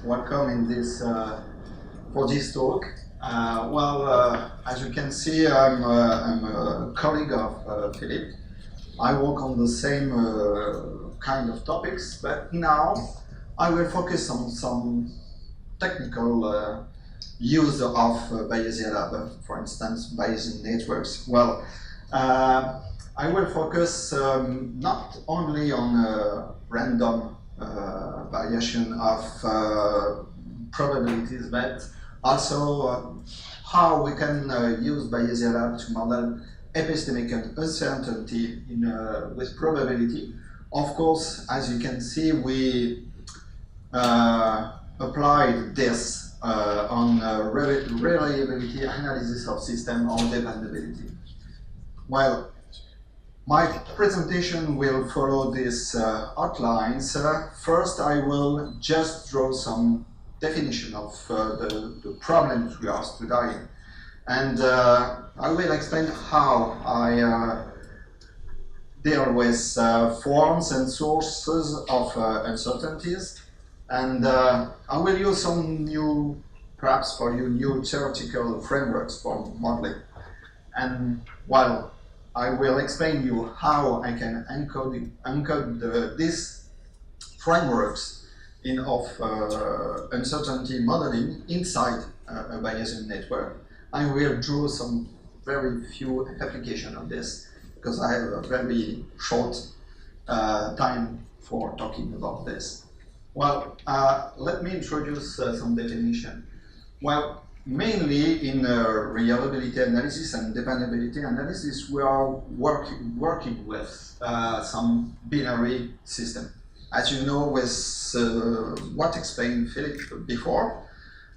welcome in this for this talk. As you can see, I'm a colleague of Philippe. I work on the same kind of topics, but now I will focus on some technical use of BayesiaLab, for instance, Bayesian networks. I will focus not only on random variation of probabilities, but also how we can use BayesiaLab to model epistemic uncertainty with probability. Of course, as you can see, we applied this on reliability analysis of system or dependability. Well, my presentation will follow these outlines. First, I will just draw some definition of the problems we are studying. And I will explain how I deal with forms and sources of uncertainties. And I will use some new, perhaps for you, new theoretical frameworks for modeling. And while I will explain you how I can encode these frameworks of uncertainty modeling inside a Bayesian network. I will draw some very few applications of this because I have a very short time for talking about this. Well, let me introduce some definition. Well, mainly in reliability analysis and dependability analysis, we are working with some binary system. As you know, with what explained Philippe before,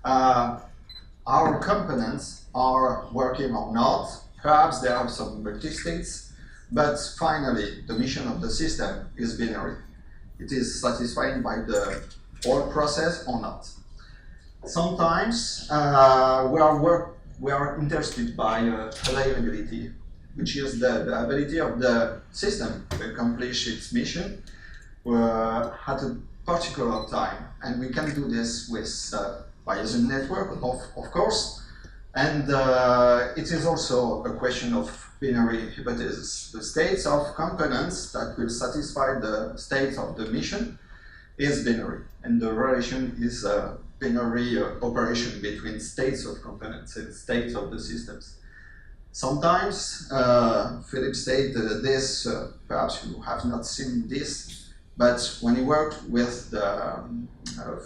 our components are working or not. Perhaps there are some multi-states, but finally, the mission of the system is binary. It is satisfied by the whole process or not. Sometimes we are interested by reliability, which is the ability of the system to accomplish its mission at a particular time. And we can do this with Bayesian network, of course. And it is also a question of binary hypothesis. The states of components that will satisfy the state of the mission is binary. And the relation is a binary operation between states of components and states of the systems. Sometimes, Philippe said this, perhaps you have not seen this, but when he worked with the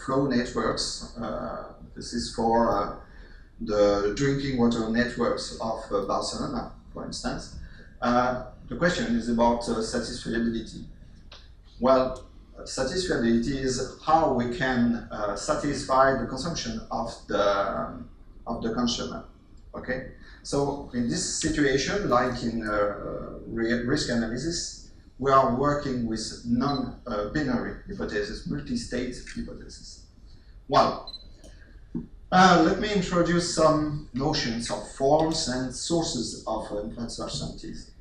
flow networks, this is for the drinking water networks of Barcelona, for instance, the question is about satisfiability. Well, satisfiability is how we can satisfy the consumption of the consumer. Okay, so in this situation, like in risk analysis, we are working with non-binary hypothesis, multi-state hypothesis. Well, let me introduce some notions of forms and sources of uncertainties.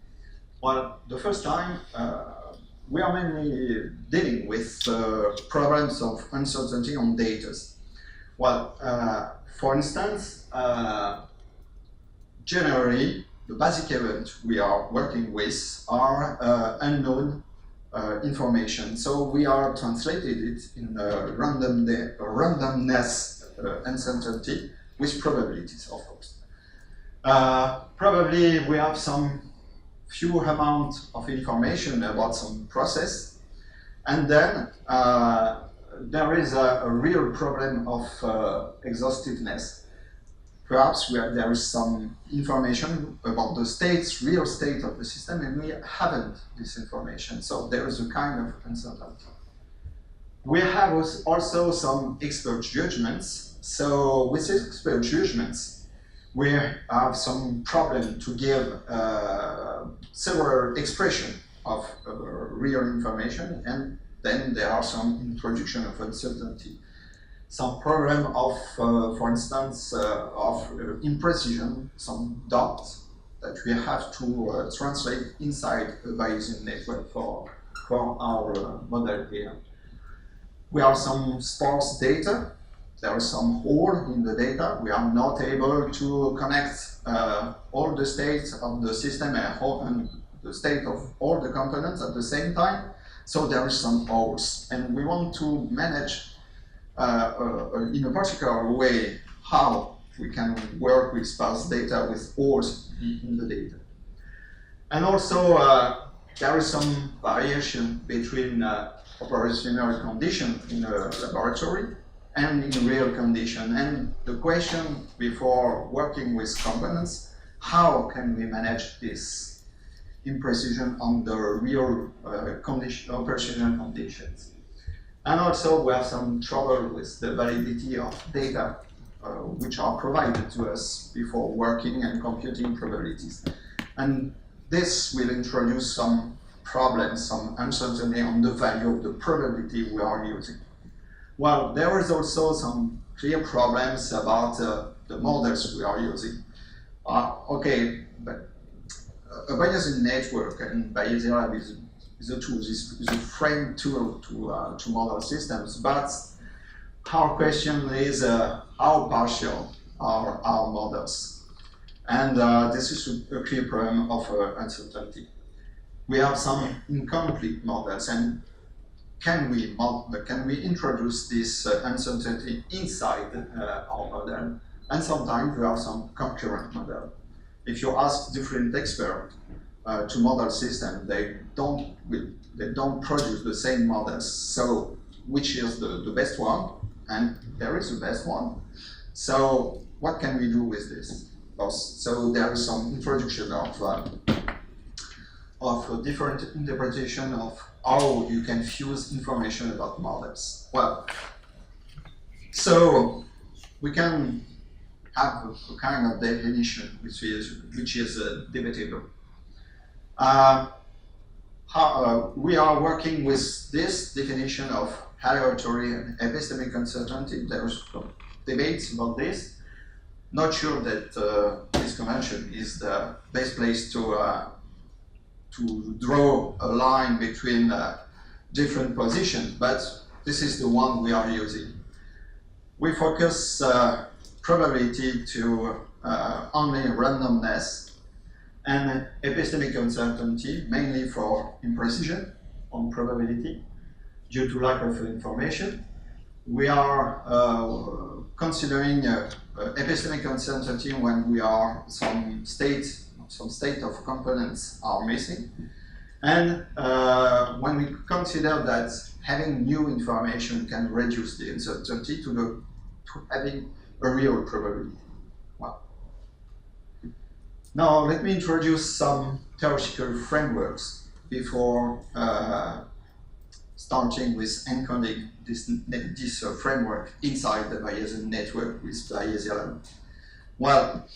Well, the first time, we are mainly dealing with problems of uncertainty on data. Well, for instance, generally, the basic event we are working with are unknown information. So we are translated it in randomness uncertainty with probabilities, of course. Probably we have some few amount of information about some process, and then there is a real problem of exhaustiveness. Perhaps there is some information about the real state of the system, and we haven't this information, so there is a kind of uncertainty. We have also some expert judgments. So with expert judgments, we have some problem to give several expression of real information, and then there are some introduction of uncertainty. Some problem of, for instance, of imprecision, some doubts that we have to translate inside a Bayesian network for our model here. We have some sparse data, there is some hole in the data. We are not able to connect all the states of the system and the state of all the components at the same time. So there is some holes, and we want to manage in a particular way how we can work with sparse data with holes in the data. And also there is some variation between operational conditions in a laboratory and in real condition. And the question before working with components, how can we manage this imprecision under real operational conditions? And also we have some trouble with the validity of data which are provided to us before working and computing probabilities. And this will introduce some problems, some uncertainty on the value of the probability we are using. Well, there is also some clear problems about the models we are using. Okay, but a Bayesian network and BayesiaLab is a tool, is a frame tool to model systems, but our question is how partial are our models? And this is a clear problem of uncertainty. We have some incomplete models, and can we introduce this uncertainty inside our model? And sometimes we have some concurrent model. If you ask different experts to model system, they don't produce the same models. So which is the best one? And there is the best one. So what can we do with this? So there is some introduction of a different interpretation of how you can fuse information about models. Well, so we can have a kind of definition which is debatable. We are working with this definition of aleatory and epistemic uncertainty. There's debates about this. Not sure that this convention is the best place to draw a line between different positions, but this is the one we are using. We focus probability to only randomness and epistemic uncertainty, mainly for imprecision on probability due to lack of information. We are considering epistemic uncertainty when we are some state of components are missing, and when we consider that having new information can reduce the uncertainty to having a real probability. Well, now let me introduce some theoretical frameworks before starting with encoding this framework inside the Bayesian network with BayesiaLab. Well,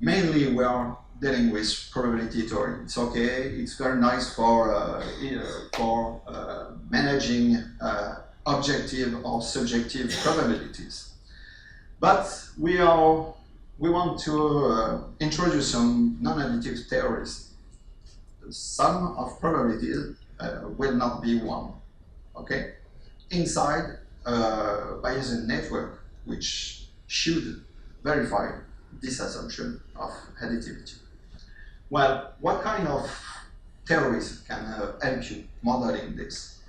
mainly we are dealing with probability theory. It's okay, it's very nice for managing objective or subjective probabilities. But we want to introduce some non-additive theories. The sum of probabilities will not be one, okay? Inside a Bayesian network, which should verify this assumption of additivity. Well, what kind of theories can help you modeling this?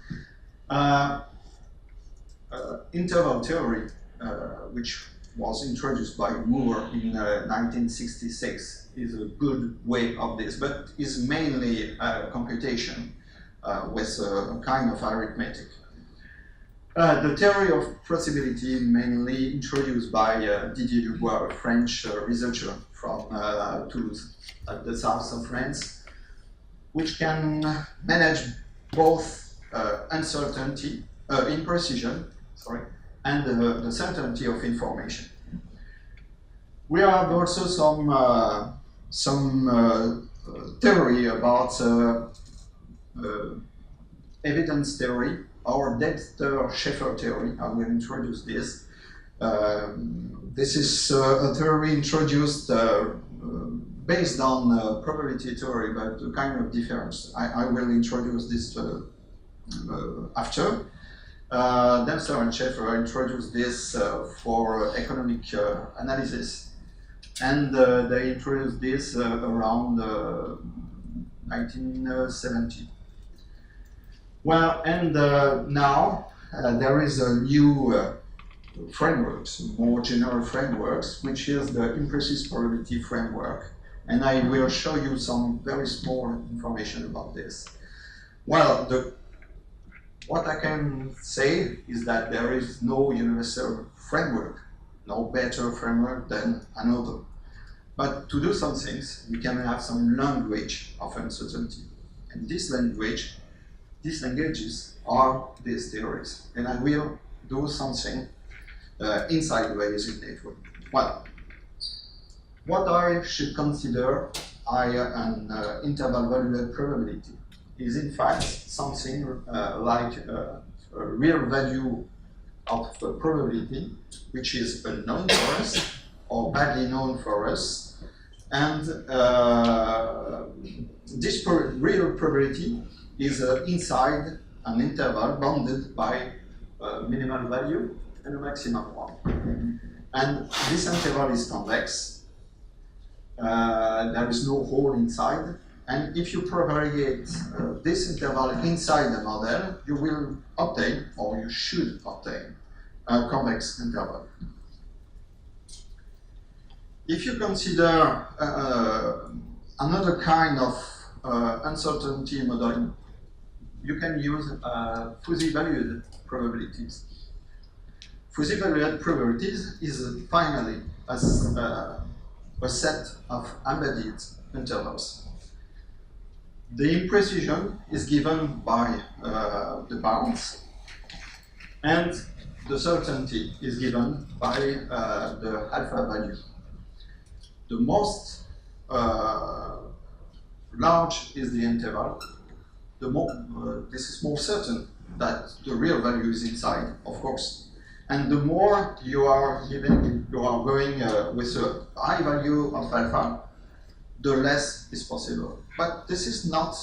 Interval theory, which was introduced by Moore in 1966, is a good way of this, but is mainly computation with a kind of arithmetic. The theory of possibility, mainly introduced by Didier Dubois, a French researcher from Toulouse, at the south of France, which can manage both uncertainty, imprecision, and the certainty of information. We have also some theory about evidence theory, or Dexter-Sheffer theory. I will introduce this. This is a theory introduced based on probability theory, but a kind of difference. I will introduce this after. Dempster and Schaeffer introduced this for economic analysis, and they introduced this around 1970. Well, and now there is a new frameworks, more general frameworks, which is the imprecise probability framework. And I will show you some very small information about this. Well, what I can say is that there is no universal framework, no better framework than another. But to do some things, we can have some language of uncertainty. And these languages are these theories. And I will do something inside the Bayesian network. Well, what I should consider an interval valued probability is in fact something like a real value of probability, which is unknown for us or badly known for us. And this real probability is inside an interval bounded by a minimal value and a maximum one. And this interval is convex. There is no hole inside. And if you propagate this interval inside the model, you will obtain, or you should obtain, a convex interval. If you consider another kind of uncertainty modeling, you can use fuzzy valued probabilities. Fuzzy valued probabilities is finally a set of embedded intervals. The imprecision is given by the bounds, and the certainty is given by the alpha value. The most large is the interval, the more this is more certain that the real value is inside, of course. And the more you are going with a high value of alpha, the less is possible. But this is not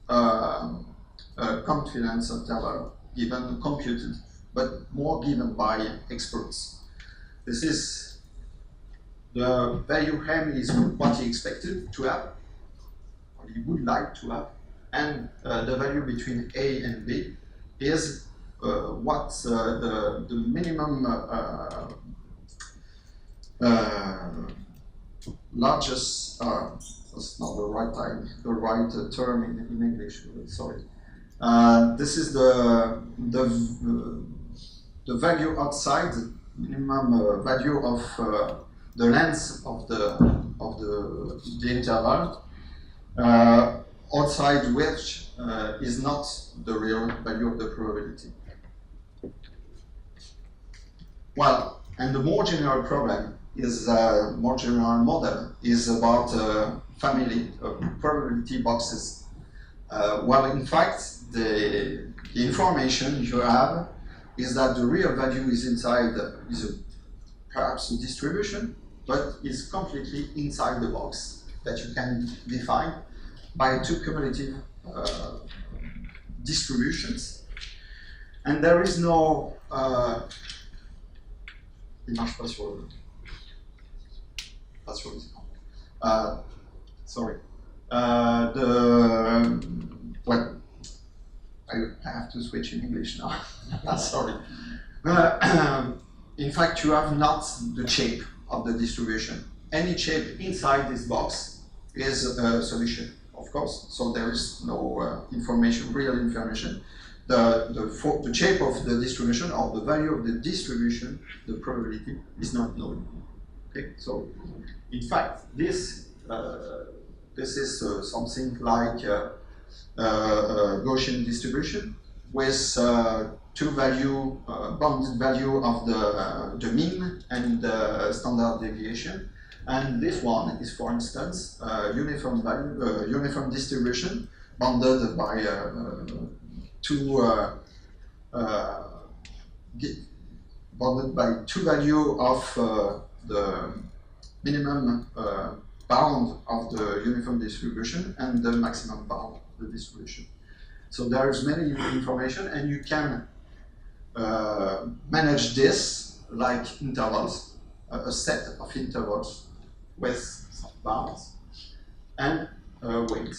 a confidence interval given computed, but more given by experts. This is the value M is what he expected to have, or he would like to have, and the value between A and B is what's the minimum largest, that's not the right term in English, sorry. This is the value outside, minimum value of the length of the interval, outside which is not the real value of the probability. Well, and the more general problem is more general model is about family probability boxes. Well, in fact, the information you have is that the real value is inside perhaps a distribution, but is completely inside the box that you can define by two cumulative distributions. And there is no il marche pas sur le sorry. Well, I have to switch in English now. Sorry. In fact, you have not the shape of the distribution. Any shape inside this box is a solution, of course. So there is no real information. The shape of the distribution or the value of the distribution, the probability, is not known. Okay, so in fact, this is something like a Gaussian distribution with two bounded value of the mean and the standard deviation. And this one is, for instance, uniform distribution bounded by bounded by two value of the minimum bound of the uniform distribution and the maximum bound of the distribution. So there is many information, and you can manage this like intervals, a set of intervals with some bounds and weight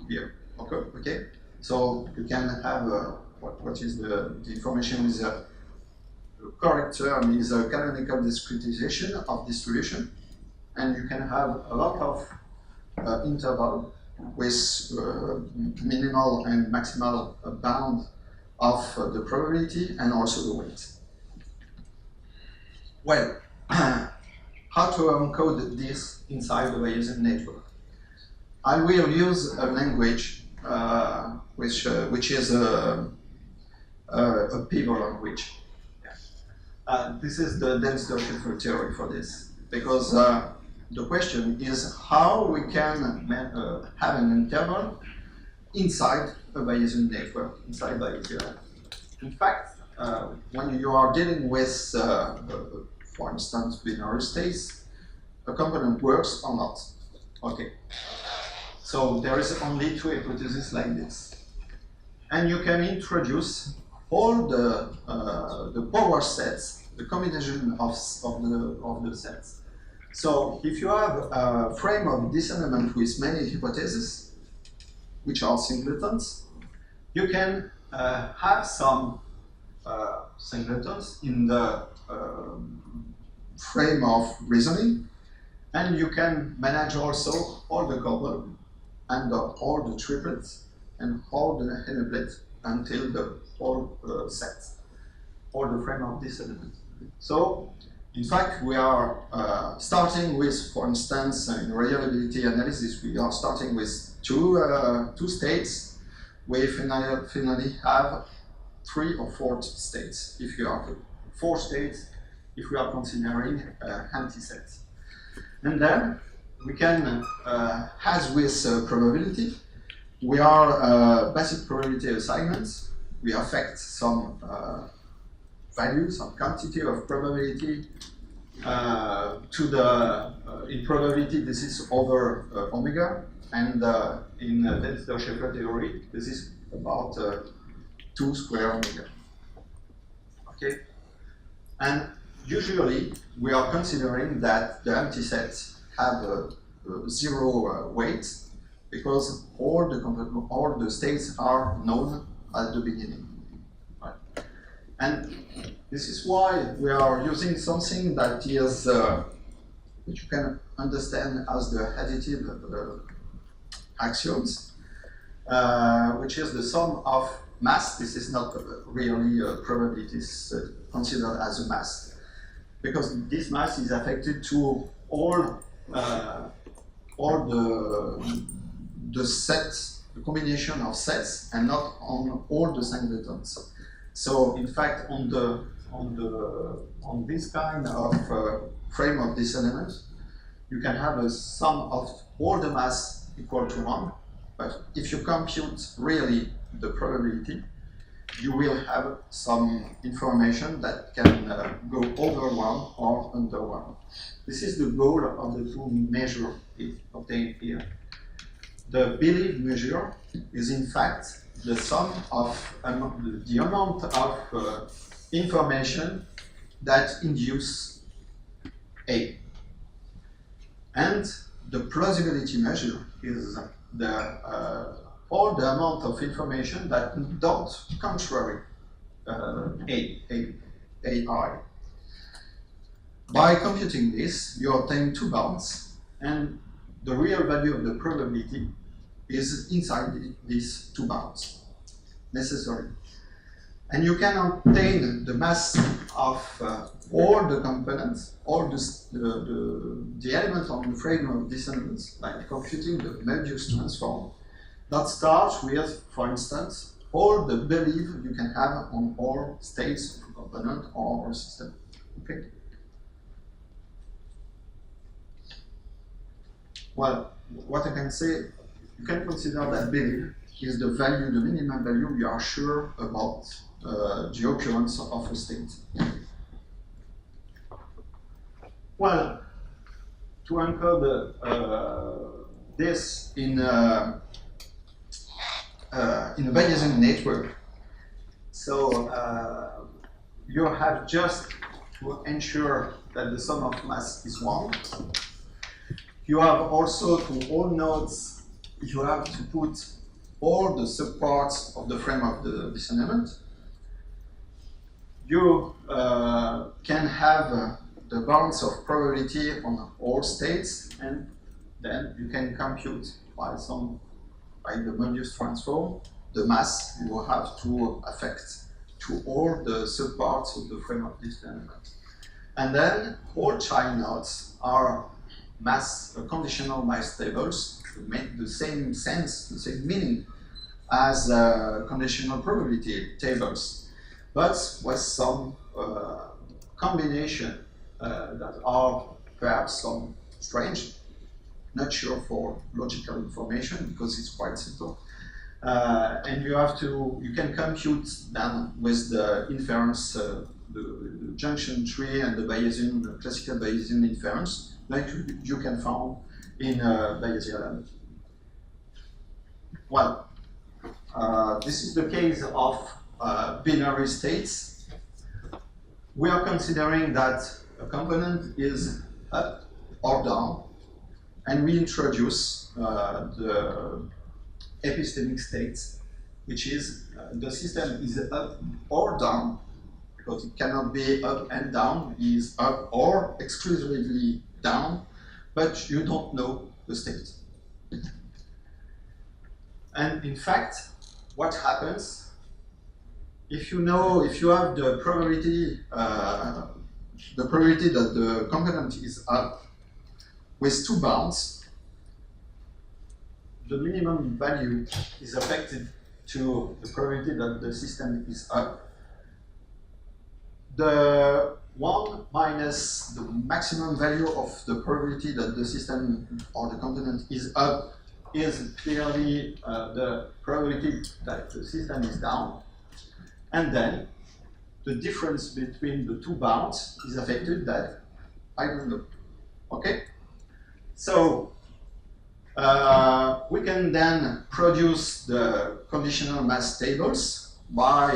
here. Okay. So you can have what is the information is the correct term is a canonical discretization of distribution, and you can have a lot of interval with minimal and maximal bound of the probability and also the weight. Well, how to encode this inside the Bayesian network? I will use a language which is a pivot language. This is the dense Dirichlet theory for this, because the question is how we can have an interval inside a Bayesian network, inside BayesiaLab. In fact, when you are dealing with, for instance, binary states, a component works or not. Okay. So there is only two hypotheses like this. And you can introduce all the power sets, the combination of the sets. So if you have a frame of this element with many hypotheses, which are singletons, you can have some singletons in the frame of reasoning, and you can manage also all the couple and all the triplets and all the n-plets until the whole set, all the frame of this element. So, in fact, we are starting with, for instance, in reliability analysis, we are starting with two states. We finally have 3 or 4 states. If you are 4 states, if we are considering anti-sets, and then we can, as with probability, we are basic probability assignments. We affect some value, some quantity of probability to the, in probability this is over omega, and in dense Dirichlet theory this is about 2 square omega. Okay, and usually we are considering that the empty sets have zero weight because all the states are known at the beginning. Right. And this is why we are using something that is which you can understand as the additive axioms, which is the sum of mass. This is not really a probability, it's considered as a mass, because this mass is affected to all the sets, the combination of sets, and not on all the singletons. So, in fact, on this kind of frame of this element, you can have a sum of all the mass equal to 1. But if you compute really the probability, you will have some information that can go over 1 or under 1. This is the goal of the two measures obtained here. The belief measure is in fact the sum of the amount of information that induce A. And the plausibility measure is all the amount of information that don't contrary AI. By computing this, you obtain 2 bounds, and the real value of the probability is inside these 2 bounds, necessary. And you can obtain the mass of all the components, all the elements on the frame of these elements, by computing the Möbius transform. That starts with, for instance, all the belief you can have on all states of a component or a system. Okay. Well, what I can say, you can consider that belief is the value, the minimum value you are sure about the occurrence of a state. Well, to encode this in a Bayesian network, it's So you have just to ensure that the sum of mass is 1. You have also to all nodes, you have to put all the subparts of the frame of this element. You can have the bounds of probability on all states, and then you can compute by the Möbius transform the mass you have to affect to all the subparts of the frame of this element. And then all child nodes are conditional mass tables to make the same sense, the same meaning as conditional probability tables, but with some combination that are perhaps some strange, not sure for logical information because it's quite simple. And you can compute then with the inference, the junction tree and the Bayesian, the classical Bayesian inference, like you can find in BayesiaLab. Well, this is the case of binary states. We are considering that a component is up or down, and we introduce the epistemic states, which is the system is up or down, because it cannot be up and down, it is up or exclusively down, but you don't know the state. And in fact, what happens if you have the probability that the component is up with 2 bounds, the minimum value is affected to the probability that the system is up. The 1 minus the maximum value of the probability that the system or the component is up is clearly the probability that the system is down. And then the difference between the 2 bounds is affected that I don't know. Okay? So we can then produce the conditional mass tables by,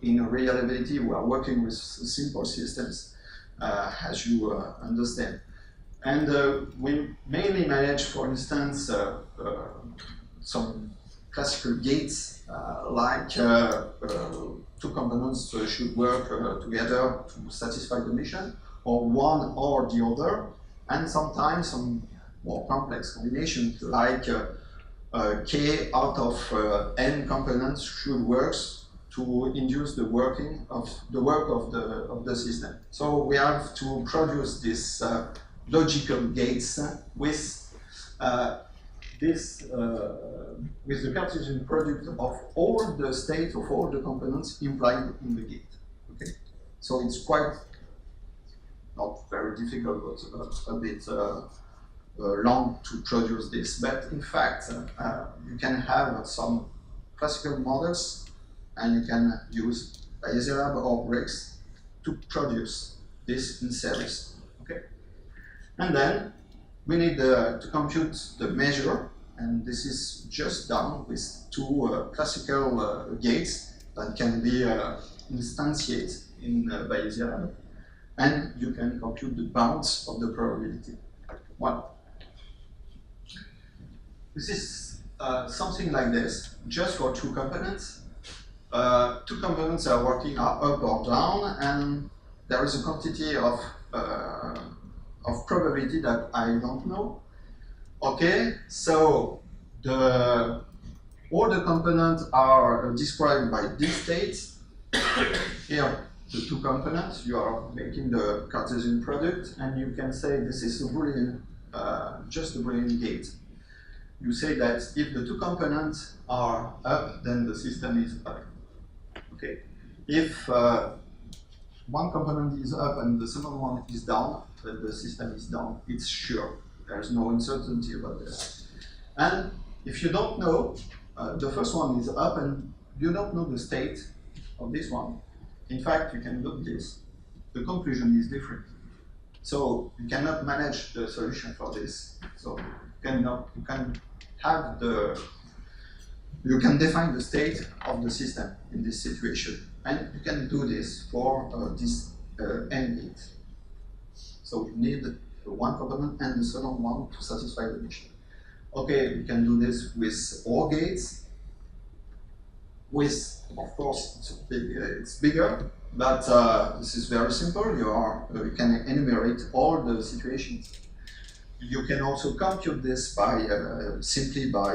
in reliability, we are working with simple systems, as you understand. And we mainly manage, for instance, some classical gates, like 2 components should work together to satisfy the mission, or one or the other, and sometimes some more complex combinations, like k out of n components should work to induce the work of the system. So we have to produce this logical gates with the Cartesian product of all the states of all the components implied in the gate. Okay, so it's quite not very difficult, but a bit long to produce this. But in fact, you can have some classical models, and you can use BayesiaLab or bricks to produce this in series. Okay, and then we need to compute the measure, and this is just done with 2 classical gates that can be instantiated in BayesiaLab, and you can compute the bounds of the probability. Well, this is something like this, just for 2 components. 2 components are working up or down, and there is a quantity of probability that I don't know. Okay, so all the components are described by these states. Here, the 2 components, you are making the Cartesian product, and you can say this is a Boolean, just a Boolean gate. You say that if the 2 components are up, then the system is up. Okay, if one component is up and the second one is down, then the system is down. It's sure. There's no uncertainty about this. And if you don't know, the first one is up and you don't know the state of this one. In fact, you can look this. The conclusion is different. So you cannot manage the solution for this. So you can define the state of the system in this situation. And you can do this for this AND gate. So you need one component and the second one to satisfy the mission. Okay, we can do this with OR gates. With, of course, it's bigger, but this is very simple. You can enumerate all the situations. You can also compute this by simply by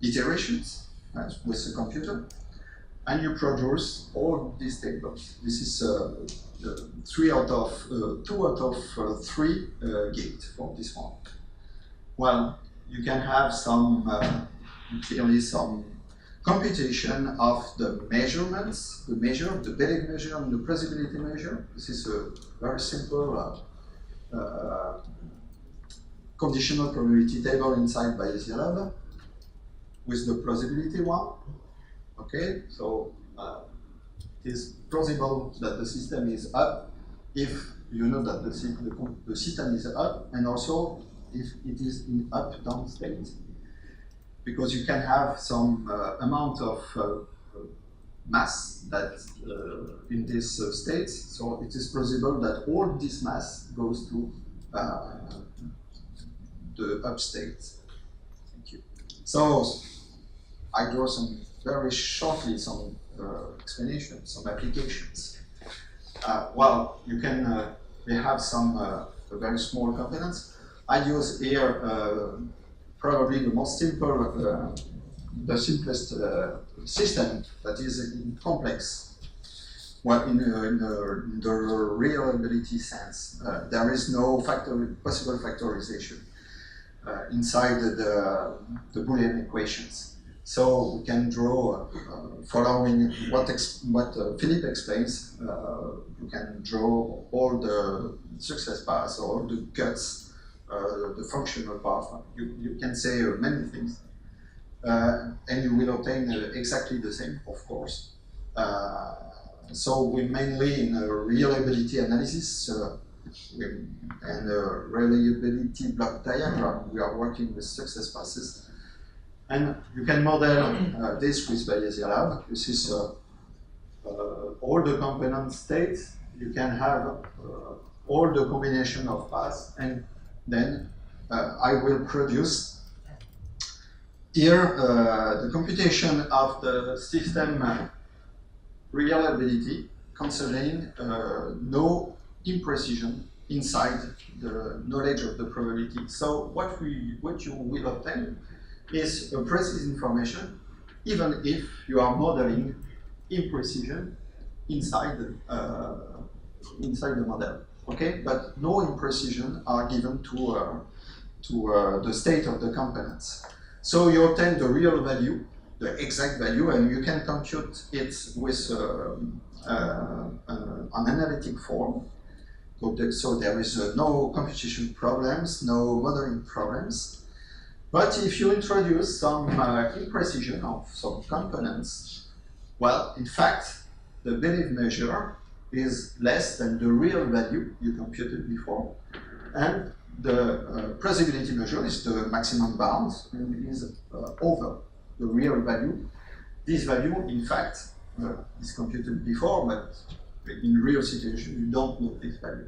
iterations with the computer, and you produce all these tables. This is 2 out of 3 gate for this one. Well, you can have some clearly some computation of the measurements, the belief measure and the plausibility measure. This is a very simple conditional probability table inside BayesiaLab with the plausibility one. Okay, so it is plausible that the system is up if you know that the system is up, and also if it is in up-down state. Because you can have some amount of mass that in this state, so it is plausible that all this mass goes to the up state. Thank you. So I draw some very shortly some explanations, some applications. Well, you can we have some very small components. I use here probably the most simple, the simplest system that is in complex. Well, in the reliability sense, there is no possible factorization inside the Boolean equations. So we can draw, following what Philippe explains, you can draw all the success paths, all the cuts, the functional path. You can say many things, and you will obtain exactly the same, of course. So we mainly in reliability analysis and reliability block diagram, we are working with success paths. And you can model this with BayesiaLab. This is all the component states. You can have all the combination of paths, and then I will produce here the computation of the system reliability concerning no imprecision inside the knowledge of the probability. So what you will obtain is a precise information, even if you are modeling imprecision inside the model. Okay, but no imprecision are given to the state of the components. So you obtain the real value, the exact value, and you can compute it with an analytic form. So there is no computation problems, no modeling problems. But if you introduce some imprecision of some components, well, in fact, the belief measure is less than the real value you computed before, and the plausibility measure is the maximum bound and is over the real value. This value, in fact, is computed before, but in real situation you don't know this value.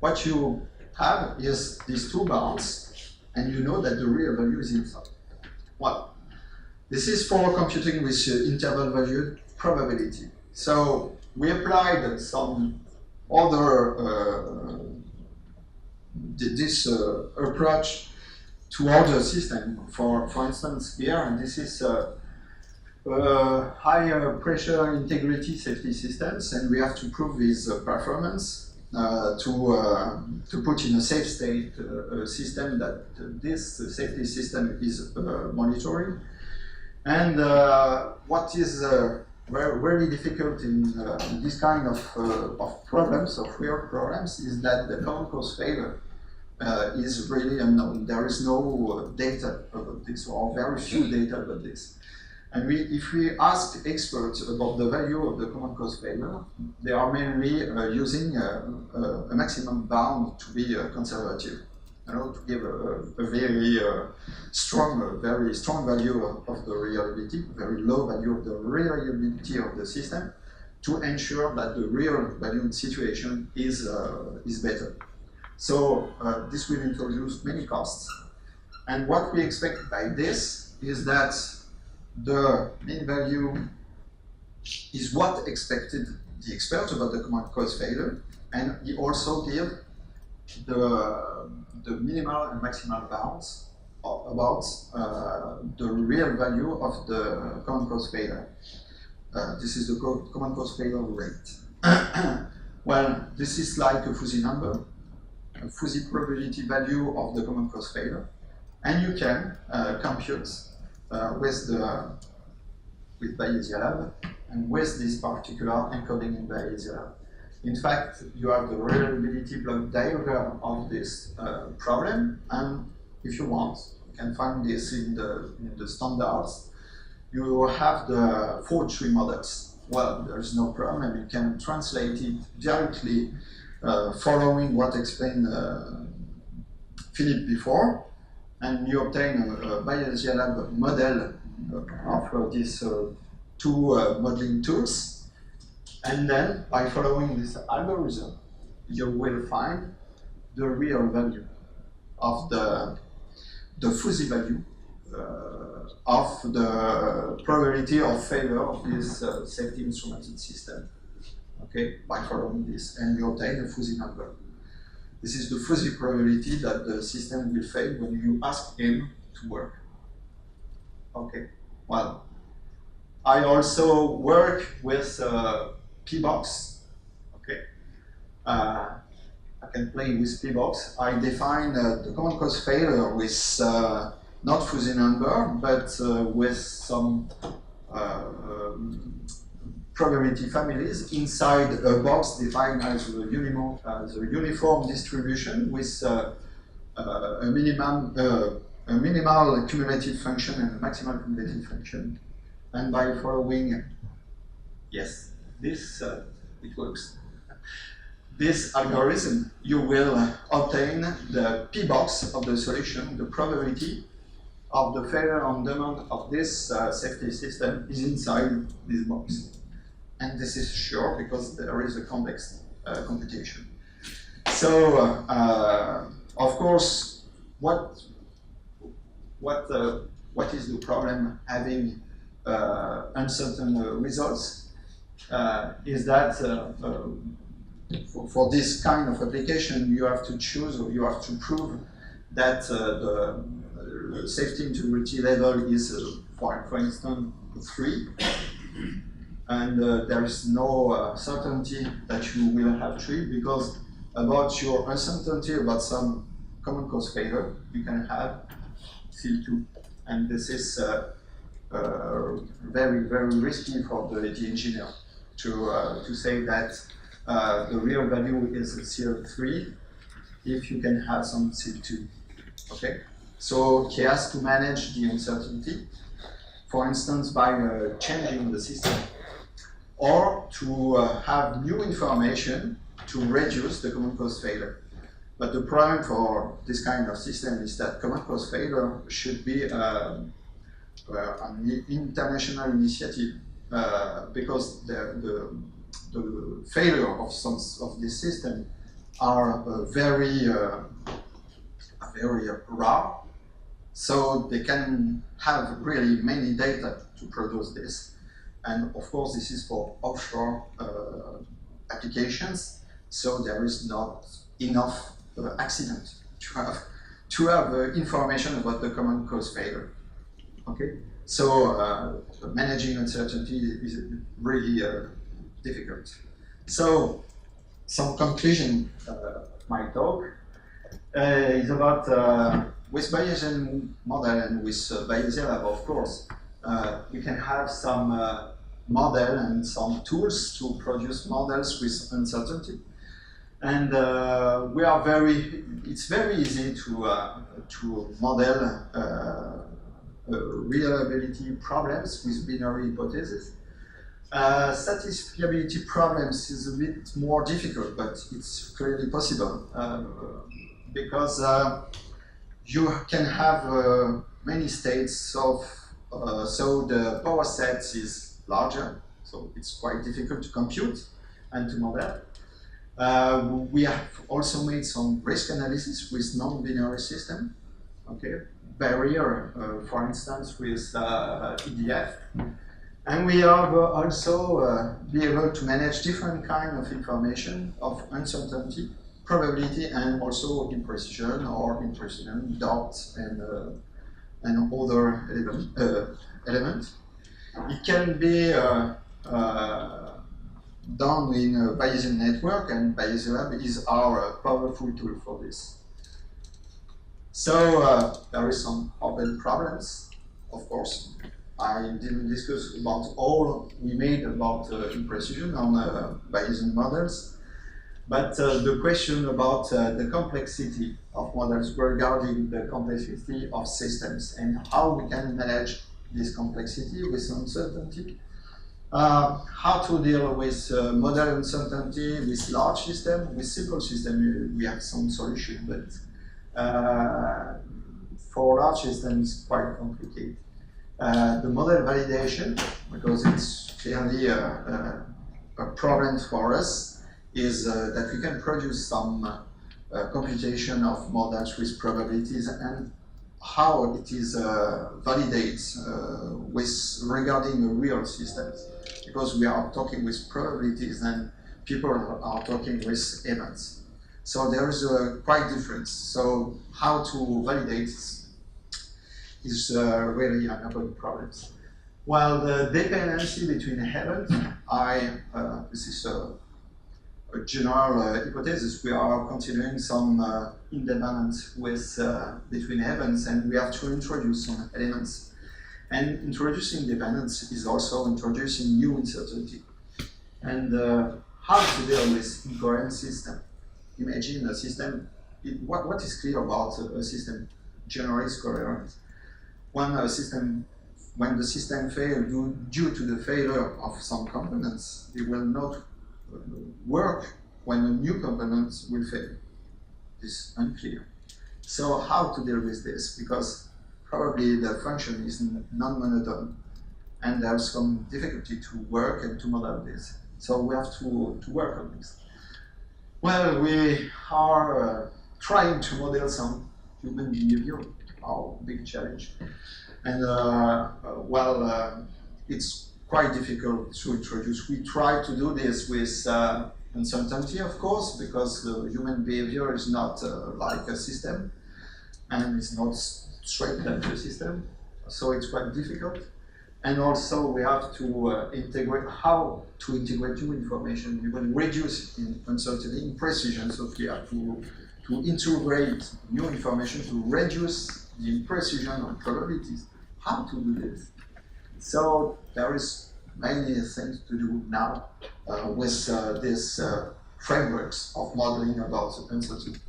What you have is these two bounds, and you know that the real value is inside. Well, this is for computing with interval valued probability. So we applied some other this approach to other systems. For instance, here, and this is higher pressure integrity safety systems, and we have to prove this performance to put in a safe state system that this safety system is monitoring. And what is very difficult in this kind of problems, of real problems, is that the common cause failure is really unknown. There is no data about this, or very few data about this. And if we ask experts about the value of the common cause failure, they are mainly using a maximum bound to be conservative. to give a very very strong value of the reliability, very low value of the reliability of the system, to ensure that the real value situation is better. So this will introduce many costs. And what we expect by this is that the mean value is what expected the expert about the common cause failure, and he also give the minimal and maximal bounds about the real value of the common cause failure. This is the common cause failure rate. Well, this is like a fuzzy number, a fuzzy probability value of the common cause failure, and you can compute with BayesiaLab and with this particular encoding in BayesiaLab. In fact, you have the reliability block diagram of this problem, and if you want, you can find this in the standards. You have the 4 tree models. Well, there's no problem. You can translate it directly following what explained Philippe before, and you obtain a BayesiaLab model of these 2 modeling tools. And then, by following this algorithm, you will find the real value of the fuzzy value of the probability of failure of this safety instrumented system. Okay, by following this, and you obtain a fuzzy number. This is the fuzzy probability that the system will fail when you ask him to work. Okay, well, I also work with Teabox. Okay, I can play with Teabox. I define the common cause failure with not fuzzy number, but with some probability families inside a box defined as a uniform distribution with a minimal cumulative function and a maximal cumulative function. And by following, yes, this it works. This algorithm, you will obtain the P-box of the solution. The probability of the failure on demand of this safety system is inside this box. And this is sure because there is a convex computation. So, of course, what is the problem having uncertain results? Is that for this kind of application, you have to choose or you have to prove that the safety integrity level is, for instance, 3. And there is no certainty that you will have 3, because about your uncertainty about some common cause failure, you can have still 2. And this is very, very risky for the engineer to say that the real value is CL3 if you can have some CL2. Okay? So he has to manage the uncertainty, for instance, by changing the system, or to have new information to reduce the common cause failure. But the problem for this kind of system is that common cause failure should be an international initiative, because the failure of some of this system are very rare, so they can have really many data to produce this. And of course, this is for offshore applications, so there is not enough accident to have information about the common cause failure. Okay, so managing uncertainty is really difficult. So, some conclusion of my talk is about with Bayesian model and with BayesiaLab, of course, we can have some model and some tools to produce models with uncertainty. And it's very easy to model reliability problems with binary hypotheses. Satisfiability problems is a bit more difficult, but it's clearly possible. because you can have many states of, so the power set is larger, so it's quite difficult to compute and to model. We have also made some risk analysis with non-binary system, okay, barrier, for instance, with EDF. And we have also be able to manage different kind of information of uncertainty, probability, and also imprecision or imprecision, doubt, and other elements. It can be done in a Bayesian network, and BayesiaLab is our powerful tool for this. So there is some open problems, of course. I didn't discuss about all we made about imprecision on Bayesian models, but the question about the complexity of models regarding the complexity of systems and how we can manage this complexity with uncertainty, how to deal with model uncertainty with large systems, with simple systems we have some solution, but for large systems it's quite complicated. The model validation, because it's clearly a problem for us, is that we can produce some computation of models with probabilities and how it is validated regarding real systems. Because we are talking with probabilities and people are talking with events. So there is a quite difference. So how to validate is really an open problem. Well, the dependency between events, this is a general hypothesis. We are considering some independence with between events, and we have to introduce some elements. And introducing dependence is also introducing new uncertainty. And how to deal with incoherent system. Imagine a system, what is clear about a system generates coherence. When the system fails due to the failure of some components, it will not work when a new component will fail. This is unclear. So how to deal with this? Because probably the function is non-monotone, and there's some difficulty to work and to model this. So we have to work on this. Well, we are trying to model some human behavior, our big challenge. And it's quite difficult to introduce. We try to do this with uncertainty, of course, because the human behavior is not like a system, and it's not straight like a system, so it's quite difficult. And also we have to integrate how to integrate new information. We will reduce uncertainty, imprecision, so we have to integrate new information to reduce the imprecision of probabilities. How to do this? So there is many things to do now with these frameworks of modeling about uncertainty.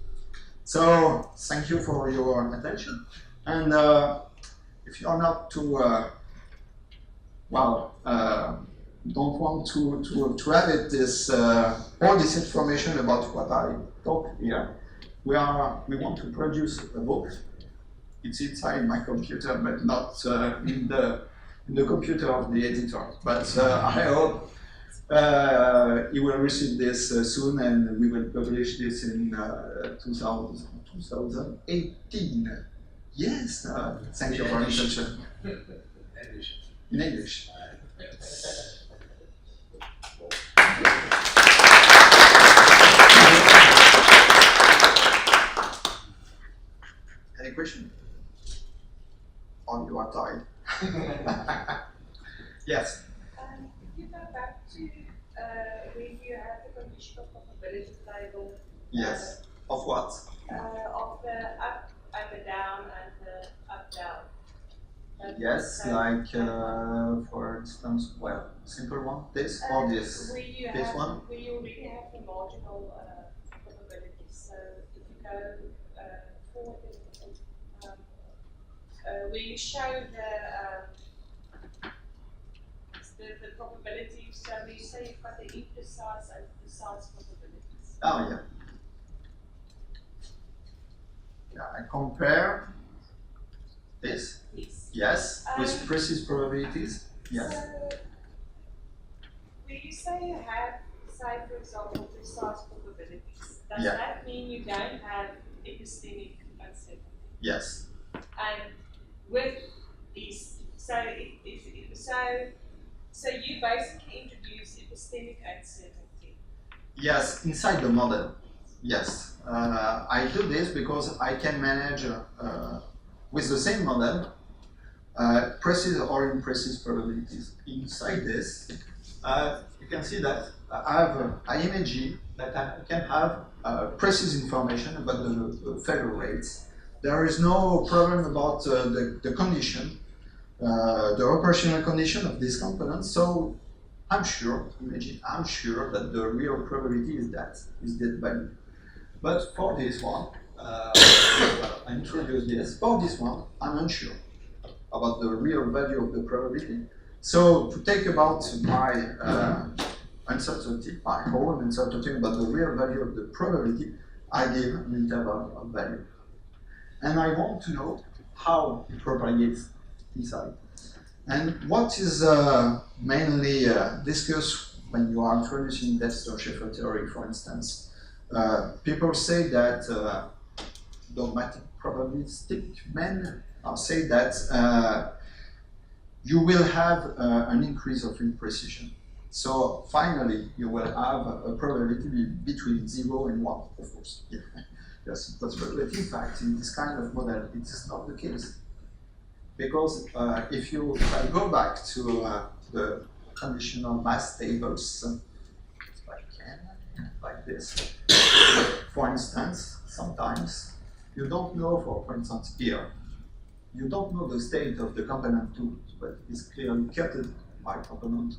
So thank you for your attention. And if you are not too don't want to have it all this information about what I talked here, we want to produce a book. It's inside my computer, but not in the computer of the editor. But I hope you will receive this soon, and we will publish this in 2018. Yes, thank you for your attention. In English. Any question? Or you are tired? Yes. If you go back to where you have the conditional probability table. Yes. Of what? Of the up and down and the up down. Yes, like for instance, well, simple one, this or this? This one? Where you already have the marginal probabilities. So if you go forward, where you show the probabilities, so you say you've got the imprecise and precise probabilities. Oh, yeah. I compare this, yes, with precise probabilities, yes. So, when you say you have, say for example, precise probabilities, does that mean you don't have epistemic uncertainty? Yes. And with these, so you basically introduce epistemic uncertainty. Yes, inside the model. Yes, I do this because I can manage with the same model precise or imprecise probabilities. Inside this, you can see that I have I imagine that I can have precise information about the failure rates. There is no problem about the condition, the operational condition of this component. So I'm sure, imagine, I'm sure that the real probability is that value. But for this one, I introduce this. For this one, I'm unsure about the real value of the probability. So to take about my uncertainty, my own uncertainty about the real value of the probability, I give an interval of value. And I want to know how it propagates inside. And what is mainly discussed when you are introducing Debster-Scheffer theory, for instance, people say that dogmatic probabilistic men say that you will have an increase of imprecision. So finally, you will have a probability between 0 and 1, of course. Yeah. Yes, that's right. But in fact, in this kind of model, it is not the case. Because if I go back to the conditional mass tables, if I can, like this, for instance, sometimes you don't know, for instance, here, you don't know the state of the component 2, but it's clearly cut by component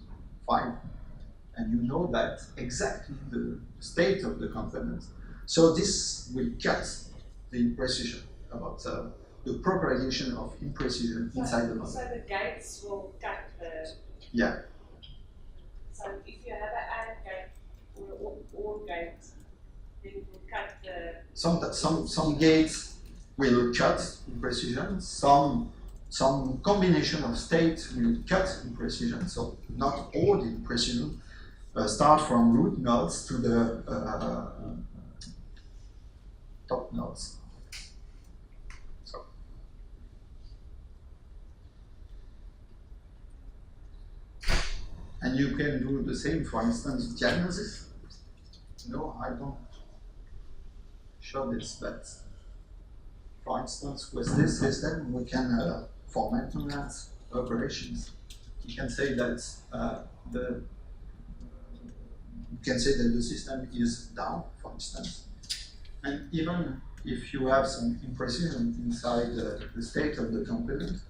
5. And you know that exactly the state of the component. So this will cut the imprecision about the propagation of imprecision inside the model. So the gates will cut the... Yeah. So if you have an AND gate or OR gate, then it will cut the... Some gates will cut imprecision, some combination of states will cut imprecision, so not all the imprecision start from root nodes to the top nodes. So. And you can do the same, for instance, diagnosis. No, I don't show this, but for instance, with this system, we can, for maintenance operations, you can say that the system is down, for instance. And even if you have some imprecision inside the state of the component,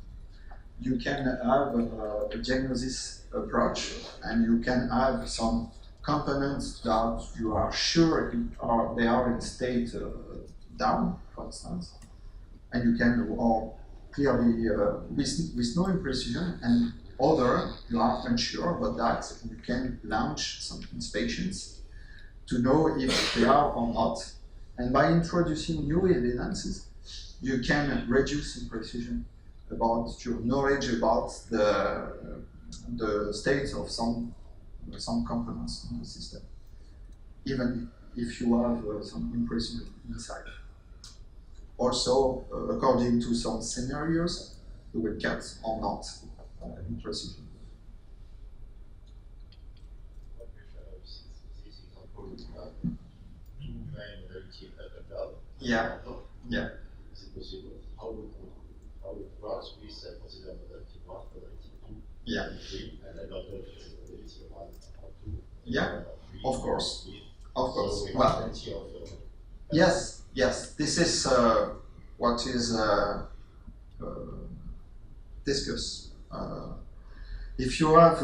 you can have a diagnosis approach, and you can have some components that you are sure they are in state down, for instance, and you can, or clearly with no imprecision, and other you are unsure about that, you can launch some inspections to know if they are or not. And by introducing new evidences, you can reduce imprecision about your knowledge about the state of some components in the system, even if you have some imprecision inside. Also, according to some scenarios, you will cut or not imprecision. Yeah, yeah. Is it possible? How it works with consider modality 1, modality 2, yeah. 3, and I don't know if it's modality 1 or 2. Yeah, of course. Of course. So we well, have plenty of yes. This is what is discussed. If you have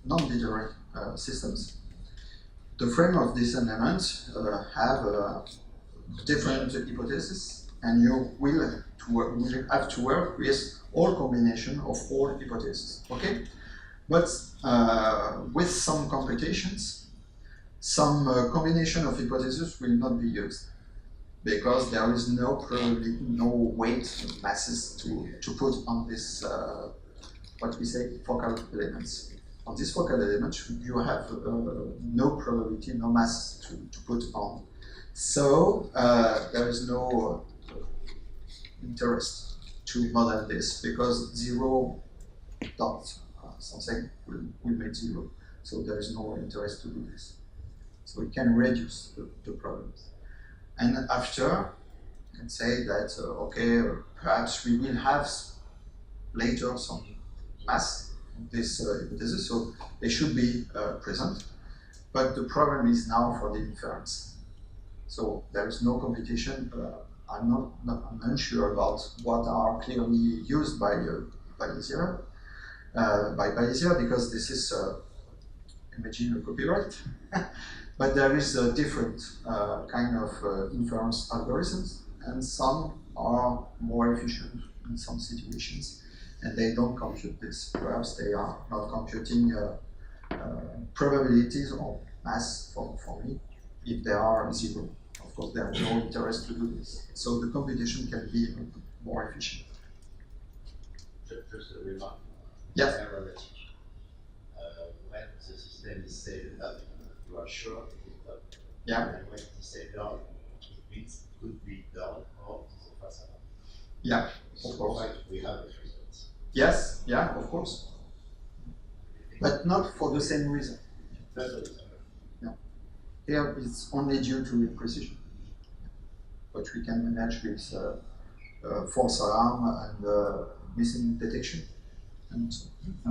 non-linear systems, the frame of this element have different hypotheses, and you will have to work with all combination of all hypotheses. Okay, but with some complications, some combination of hypotheses will not be used. because there is no probably no weight masses to put on this what we say focal elements. On this focal element, you have no probability, no mass to put on. So there is no interest to model this because 0 dot something will make 0. So there is no interest to do this. So it can reduce the problems. And after, you can say that, okay, perhaps we will have later some mass in this hypothesis, so they should be present. But the problem is now for the inference. So there is no computation. I'm unsure about what are clearly used by Bayesian, because this is imagine a copyright. But there is a different kind of inference algorithms, and some are more efficient in some situations, and they don't compute this. Perhaps they are not computing probabilities or mass for me if they are 0. Of course, there is no interest to do this. So the computation can be more efficient. Just a remark. Yes. When the system is set up, you are sure it is done. Yeah. And when it is set down, it means it could be done or it is a fast. Yeah, So of course. we have the results. Yes, yeah, of course. But not for the same reason. That's the reason. No. Here it's only due to precision. But we can manage with false alarm and missing detection and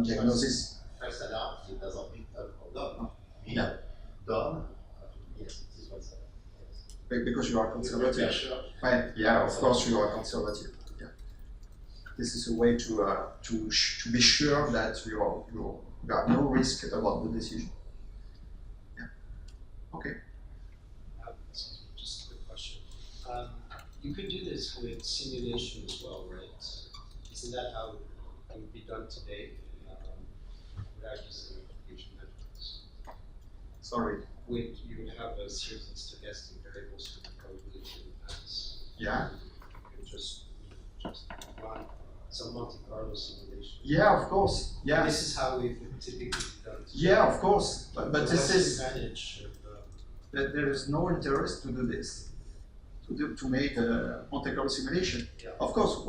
diagnosis. False alarm, it doesn't mean done or done. Yeah. Done, yes, it is false alarm. Yes. Because you are conservative. Right. Yeah, of course you are conservative. Yeah. This is a way to be sure that you have no risk about the decision. Yeah. Okay. Just a quick question. You could do this with simulation as well, right? Isn't that how it would be done today without using computation methods? Sorry. You would have a series of stochastic variables for the probability of mass. Yeah. You could just run some Monte Carlo simulation. Yeah, of course. Yeah. This is how it would typically be done today. Yeah, of course. But this is advantage of that there is no interest to do this, to make a Monte Carlo simulation. Yeah. Of course,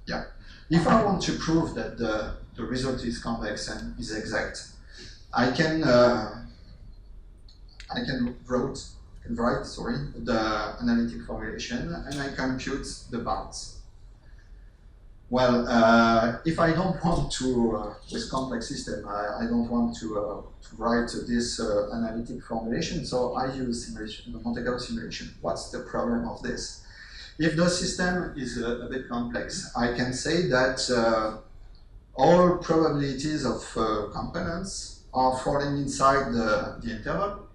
yeah. If I want to prove that the result is convex and is exact, I can write the analytic formulation and I compute the bounds. Well, if I don't want to, with complex system, I don't want to write this analytic formulation, so I use simulation, the Monte Carlo simulation. What's the problem of this? If the system is a bit complex, I can say that all probabilities of components are falling inside the interval.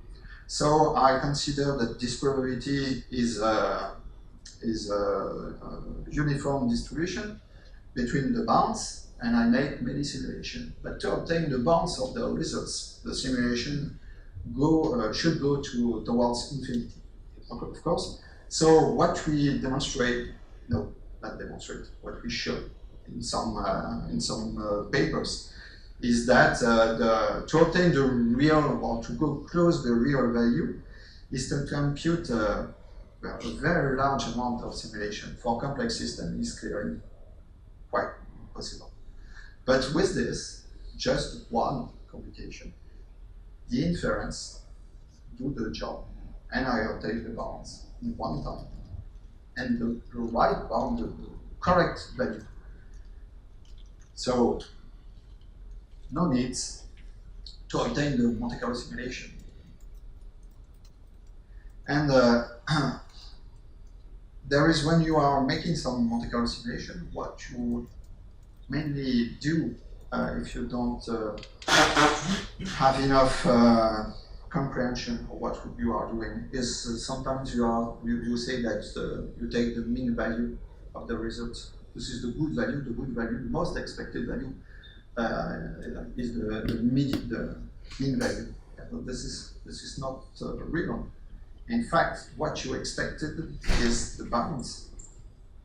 So I consider that this probability is a uniform distribution between the bounds, and I make many simulations. But to obtain the bounds of the results, the simulation should go towards infinity, of course. So what we demonstrate, no, not demonstrate, what we show in some papers is that to obtain the real, or to go close the real value, is to compute a very large amount of simulation. For complex system is clearly quite possible. But with this, just one computation, the inference do the job, and I obtain the bounds in one time. And the right bound, the correct value. So, no needs to obtain the Monte Carlo simulation. And there is, when you are making some Monte Carlo simulation, what you mainly do if you don't have enough comprehension of what you are doing is sometimes you say that you take the mean value of the result. This is the good value, the most expected value is the mean value. this is not real. In fact, what you expected is the bounds,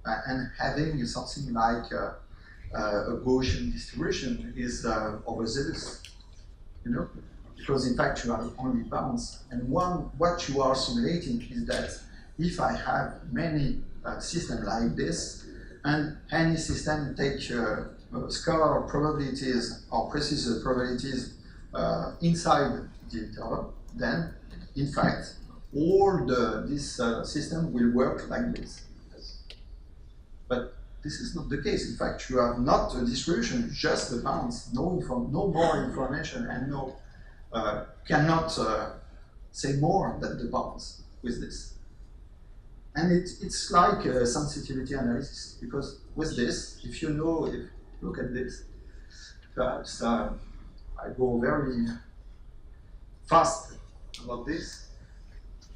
and having something like a Gaussian distribution is overzealous, you know, because in fact you have only bounds. And what you are simulating is that if I have many systems like this, and any system take scalar probabilities or precise probabilities inside the interval, then in fact all this system will work like this. But this is not the case. In fact, you have not a distribution, just the bounds, no more information, and cannot say more than the bounds with this. And it's like a sensitivity analysis, because with this, if you look at this, perhaps I go very fast about this.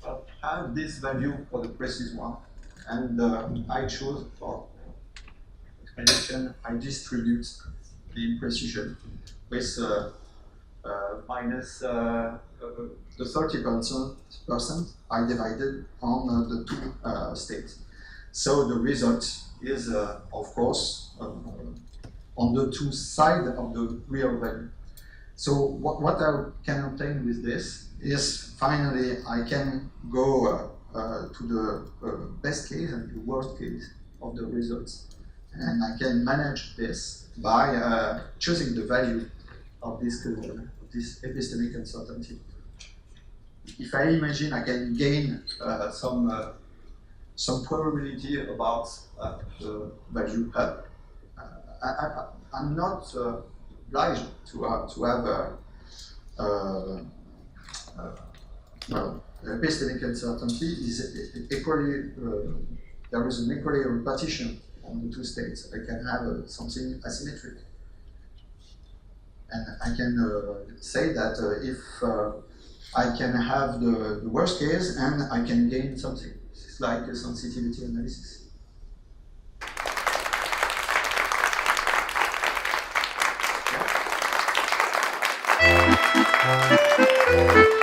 I have this value for the precise one, and I chose for explanation, I distribute the imprecision with minus the 30% I divided on the two states. So the result is, of course, on the two sides of the real value. So what I can obtain with this is, finally, I can go to the best case and the worst case of the results. And I can manage this by choosing the value of this epistemic uncertainty. If I imagine I can gain some probability about the value up, I'm not obliged to have well, epistemic uncertainty is equally, there is an equally repetition on the two states. I can have something asymmetric. And I can say that if I can have the worst case and I can gain something. It's like a sensitivity analysis. Yeah.